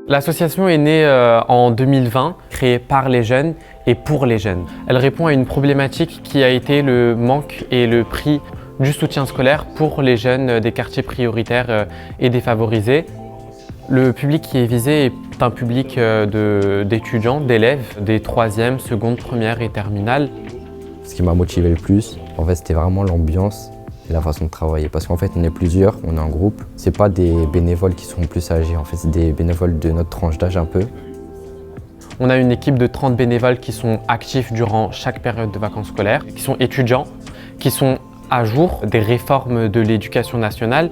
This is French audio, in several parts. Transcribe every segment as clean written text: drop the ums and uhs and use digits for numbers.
L'association est née en 2020, créée par les jeunes et pour les jeunes. Elle répond à une problématique qui a été le manque et le prix du soutien scolaire pour les jeunes des quartiers prioritaires et défavorisés. Le public qui est visé est un public d'étudiants, d'élèves des 3e, seconde, première et terminale. Ce qui m'a motivé le plus, en fait, c'était vraiment l'ambiance et la façon de travailler. Parce qu'en fait, on est plusieurs, on est en groupe. C'est pas des bénévoles qui sont plus âgés, en fait, c'est des bénévoles de notre tranche d'âge un peu. On a une équipe de 30 bénévoles qui sont actifs durant chaque période de vacances scolaires, qui sont étudiants, qui sont à jour des réformes de l'éducation nationale.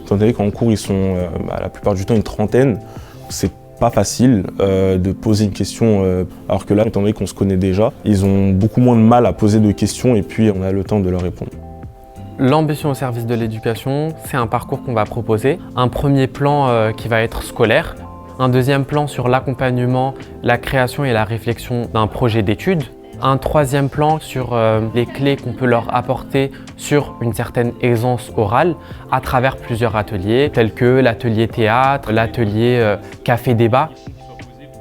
Étant donné qu'en cours, ils sont la plupart du temps une trentaine, c'est pas facile de poser une question, alors que là, étant donné qu'on se connaît déjà, ils ont beaucoup moins de mal à poser de questions et puis on a le temps de leur répondre. L'ambition au service de l'éducation, c'est un parcours qu'on va proposer. Un premier plan qui va être scolaire, un deuxième plan sur l'accompagnement, la création et la réflexion d'un projet d'études, un troisième plan sur les clés qu'on peut leur apporter sur une certaine aisance orale à travers plusieurs ateliers, tels que l'atelier théâtre, l'atelier café-débat.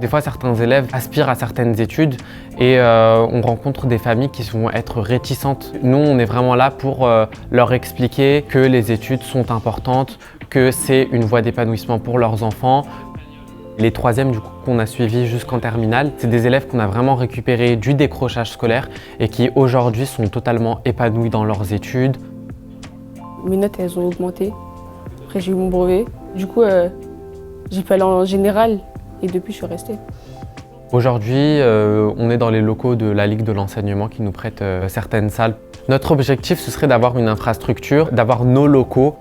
Des fois, certains élèves aspirent à certaines études et on rencontre des familles qui vont être réticentes. Nous, on est vraiment là pour leur expliquer que les études sont importantes, que c'est une voie d'épanouissement pour leurs enfants. Les troisièmes du coup qu'on a suivis jusqu'en terminale, c'est des élèves qu'on a vraiment récupérés du décrochage scolaire et qui aujourd'hui sont totalement épanouis dans leurs études. Mes notes, elles ont augmenté. Après, j'ai eu mon brevet. Du coup, j'ai pu aller en général et depuis, je suis restée. Aujourd'hui, on est dans les locaux de la Ligue de l'enseignement qui nous prête certaines salles. Notre objectif, ce serait d'avoir une infrastructure, d'avoir nos locaux.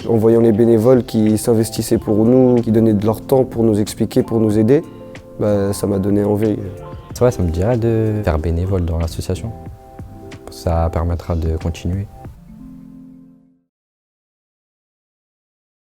En voyant les bénévoles qui s'investissaient pour nous, qui donnaient de leur temps pour nous expliquer, pour nous aider, ça m'a donné envie. C'est vrai, ça me dirait de faire bénévole dans l'association. Ça permettra de continuer.